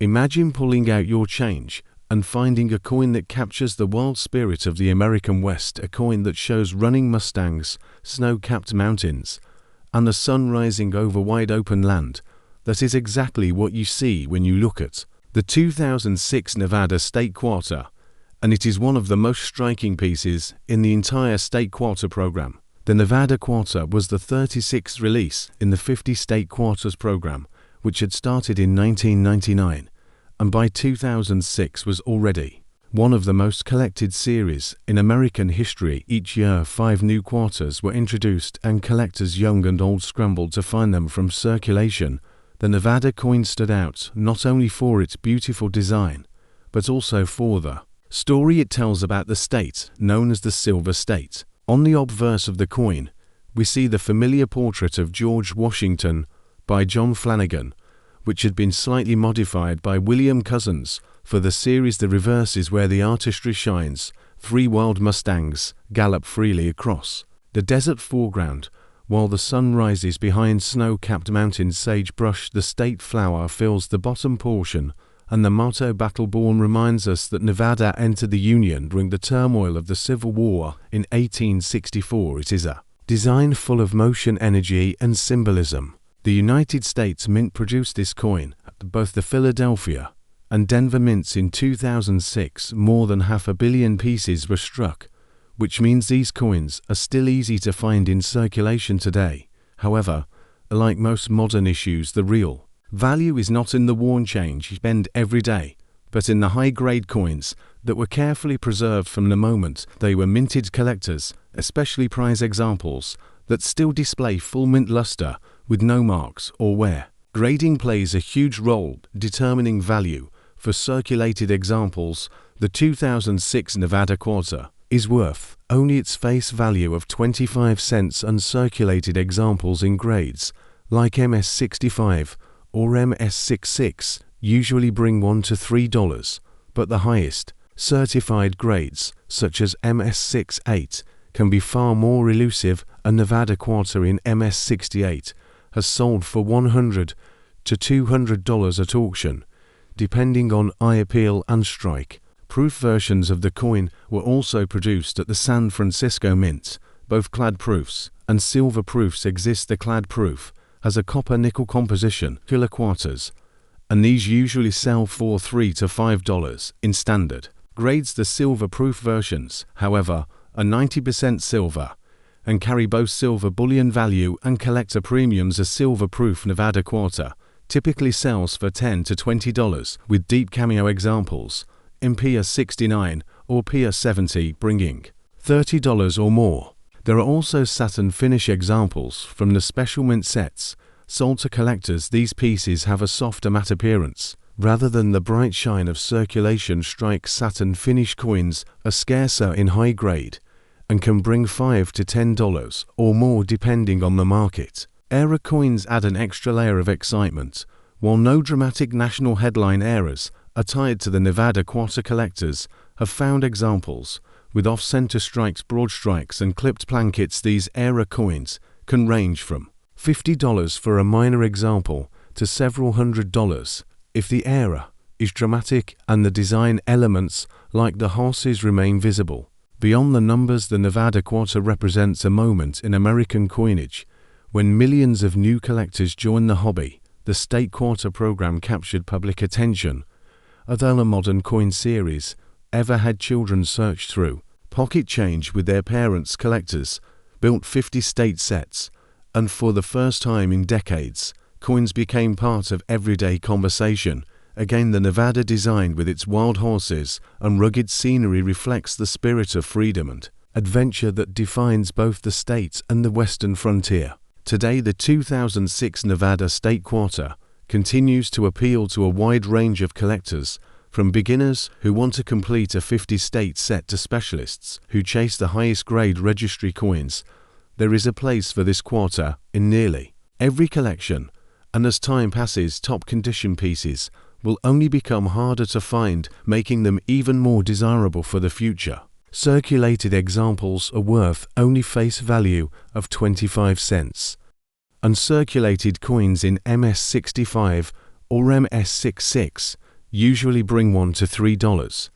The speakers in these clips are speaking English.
Imagine pulling out your change and finding a coin that captures the wild spirit of the American West, a coin that shows running mustangs, snow-capped mountains, and the sun rising over wide open land. That is exactly what you see when you look at the 2006 Nevada State Quarter, and it is one of the most striking pieces in the entire State Quarter program. The Nevada Quarter was the 36th release in the 50 State Quarters program, which had started in 1999, and by 2006 was already one of the most collected series in American history. Each year, 5 new quarters were introduced, and collectors young and old scrambled to find them from circulation. The Nevada coin stood out not only for its beautiful design, but also for the story it tells about the state known as the Silver State. On the obverse of the coin, we see the familiar portrait of George Washington by John Flanagan, which had been slightly modified by William Cousins for the series. The reverse is where the artistry shines. 3 wild mustangs gallop freely across the desert foreground, while the sun rises behind snow-capped mountains. Sagebrush, the state flower, fills the bottom portion, and the motto Battleborn reminds us that Nevada entered the Union during the turmoil of the Civil War in 1864. It is a design full of motion, energy, and symbolism. The United States Mint produced this coin at both the Philadelphia and Denver mints in 2006. More than 500 million pieces were struck, which means these coins are still easy to find in circulation today. However, like most modern issues, the real value is not in the worn change you spend every day, but in the high-grade coins that were carefully preserved from the moment they were minted. Collectors especially prize examples that still display full mint luster with no marks or wear. Grading plays a huge role determining value. For circulated examples, the 2006 Nevada Quarter is worth only its face value of 25 cents. Uncirculated examples in grades like MS65 or MS66 usually bring $1 to $3, but the highest certified grades, such as MS68, can be far more elusive. A Nevada Quarter in MS68 has sold for $100 to $200 at auction, depending on eye appeal and strike. Proof versions of the coin were also produced at the San Francisco Mint. Both clad proofs and silver proofs exist. The clad proof has a copper-nickel composition, killer quarters, and these usually sell for $3 to $5 in standard grades. The silver proof versions, however, are 90% silver and carry both silver bullion value and collector premiums. A silver proof Nevada Quarter typically sells for $10 to $20, with deep cameo examples in PA 69 or PA 70 bringing $30 or more. There are also satin finish examples from the special mint sets sold to collectors. These pieces have a softer matte appearance rather than the bright shine of circulation strike. Satin finish coins are scarcer in high grade and can bring $5 to $10 or more depending on the market. Era coins add an extra layer of excitement. While no dramatic national headline eras are tied to the Nevada Quarter, collectors have found examples with off-center strikes, broad strikes, and clipped plankets. These era coins can range from $50 for a minor example to several $100s if the era is dramatic and the design elements like the horses remain visible. Beyond the numbers, the Nevada Quarter represents a moment in American coinage when millions of new collectors joined the hobby. The State Quarter program captured public attention. Although a modern coin series ever had children search through pocket change with their parents, collectors built 50 state sets, and for the first time in decades, coins became part of everyday conversation. Again, the Nevada design with its wild horses and rugged scenery reflects the spirit of freedom and adventure that defines both the state and the western frontier. Today, the 2006 Nevada State Quarter continues to appeal to a wide range of collectors, from beginners who want to complete a 50-state set to specialists who chase the highest grade registry coins. There is a place for this quarter in nearly every collection, and as time passes, top condition pieces will only become harder to find, making them even more desirable for the future. Circulated examples are worth only face value of 25 cents. Uncirculated coins in MS65 or MS66 usually bring $1 to $3.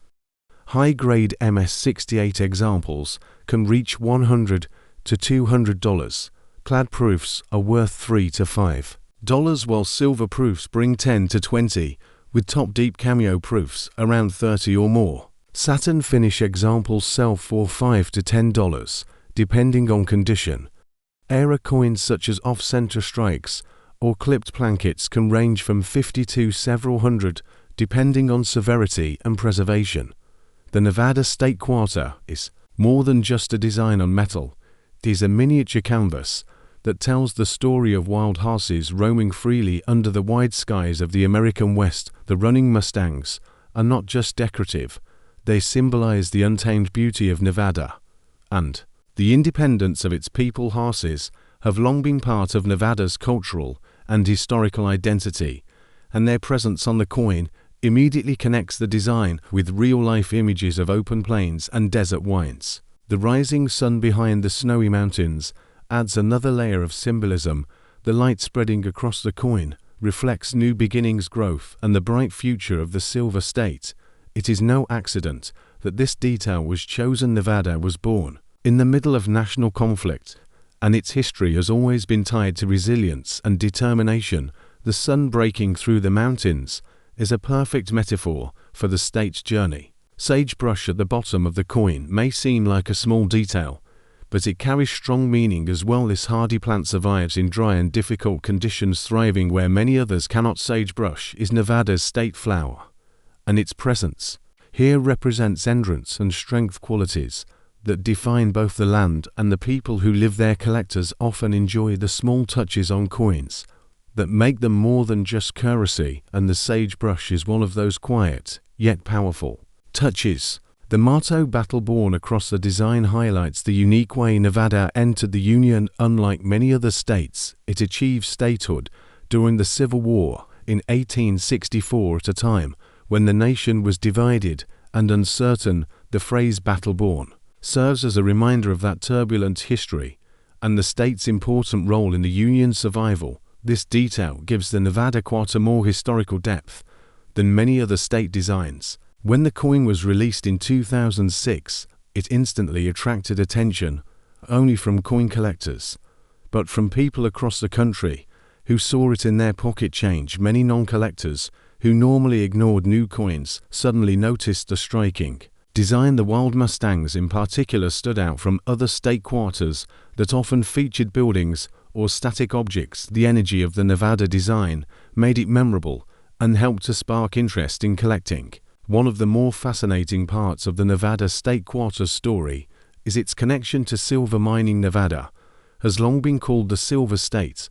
High-grade MS-68 examples can reach $100 to $200. Clad proofs are worth $3 to $5, while silver proofs bring $10 to $20, with top deep cameo proofs around $30 or more. Satin finish examples sell for $5 to $10, depending on condition. Era coins such as off-center strikes or clipped planchets can range from $50 to several hundred, depending on severity and preservation. The Nevada State Quarter is more than just a design on metal. It is a miniature canvas that tells the story of wild horses roaming freely under the wide skies of the American West. The running Mustangs are not just decorative, they symbolize the untamed beauty of Nevada, and the independence of its people. Horses have long been part of Nevada's cultural and historical identity, and their presence on the coin immediately connects the design with real-life images of open plains and desert winds. The rising sun behind the snowy mountains adds another layer of symbolism. The light spreading across the coin reflects new beginnings, growth, and the bright future of the Silver State. It is no accident that this detail was chosen. Nevada was born in the middle of national conflict, and its history has always been tied to resilience and determination. The sun breaking through the mountains is a perfect metaphor for the state's journey. Sagebrush at the bottom of the coin may seem like a small detail, but it carries strong meaning as well. This hardy plant survives in dry and difficult conditions, thriving where many others cannot. Sagebrush is Nevada's state flower, and its presence here represents endurance and strength, qualities that define both the land and the people who live there. Collectors often enjoy the small touches on coins that make them more than just currency, and the sagebrush is one of those quiet yet powerful touches. The motto "Battle Born" across the design highlights the unique way Nevada entered the Union. Unlike many other states, it achieved statehood during the Civil War in 1864, at a time when the nation was divided and uncertain. The phrase "Battle Born" serves as a reminder of that turbulent history and the state's important role in the Union's survival. This detail gives the Nevada Quarter more historical depth than many other state designs. When the coin was released in 2006, it instantly attracted attention, only from coin collectors, but from people across the country who saw it in their pocket change. Many non-collectors who normally ignored new coins suddenly noticed the striking design. The Wild Mustangs in particular stood out from other state quarters that often featured buildings or static objects. The energy of the Nevada design made it memorable and helped to spark interest in collecting. One of the more fascinating parts of the Nevada State Quarter story is its connection to silver mining. Nevada has long been called the Silver State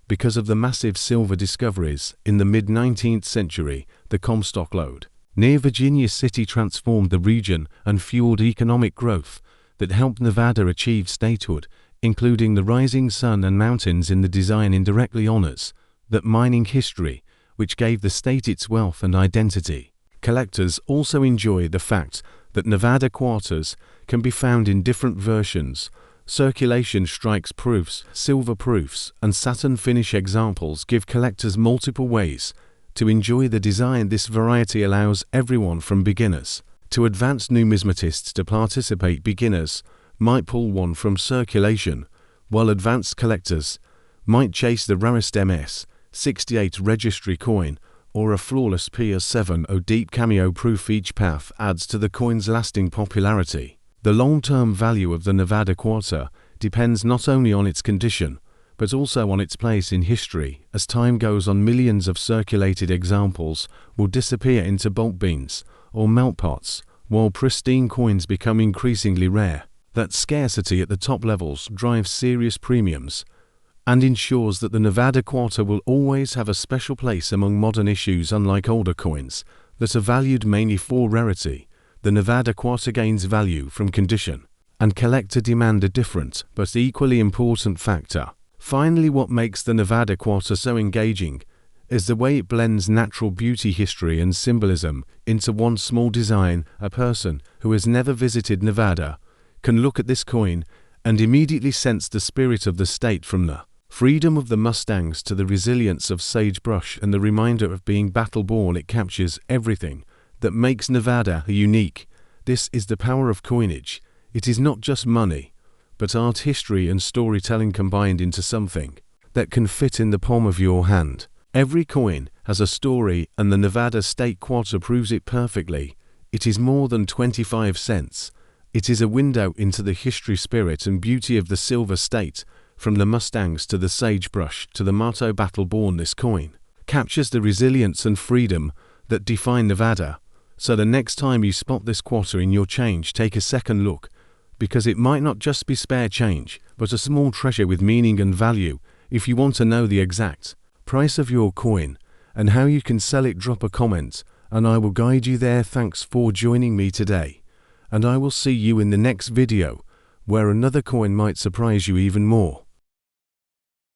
because of the massive silver discoveries in the mid-19th century. The Comstock lode near Virginia City transformed the region and fueled economic growth that helped Nevada achieve statehood, including the rising sun and mountains in the design indirectly honors that mining history, which gave the state its wealth and identity. Collectors also enjoy the fact that Nevada quarters can be found in different versions. Circulation strikes proofs, silver proofs, and satin finish examples give collectors multiple ways to enjoy the design. This variety allows everyone from beginners to advanced numismatists to participate. Beginners might pull one from circulation, while advanced collectors might chase the rarest MS-68 registry coin or a flawless PS7 deep cameo proof. Each path adds to the coin's lasting popularity. The long-term value of the Nevada Quarter depends not only on its condition, but also on its place in history. As time goes on, millions of circulated examples will disappear into bulk beans or melt pots, while pristine coins become increasingly rare. That scarcity at the top levels drives serious premiums and ensures that the Nevada Quarter will always have a special place among modern issues. Unlike older coins that are valued mainly for rarity, the Nevada Quarter gains value from condition and collector demand, a different but equally important factor. Finally, what makes the Nevada Quarter so engaging is the way it blends natural beauty, history, and symbolism into one small design. A person who has never visited Nevada can look at this coin and immediately sense the spirit of the state from the freedom of the Mustangs to the resilience of sagebrush and the reminder of being battle-born, it captures everything that makes Nevada unique. This is the power of coinage. It is not just money, but art, history, and storytelling combined into something that can fit in the palm of your hand. Every coin has a story, and the Nevada State Quarter proves it perfectly. It is more than 25 cents. It is a window into the history, spirit, and beauty of the Silver State. From the Mustangs to the sagebrush to the motto battle-born, this coin captures the resilience and freedom that define Nevada. So the next time you spot this quarter in your change, take a second look, because it might not just be spare change, but a small treasure with meaning and value. If you want to know the exact price of your coin and how you can sell it, drop a comment and I will guide you there. Thanks for joining me today, and I will see you in the next video where another coin might surprise you even more.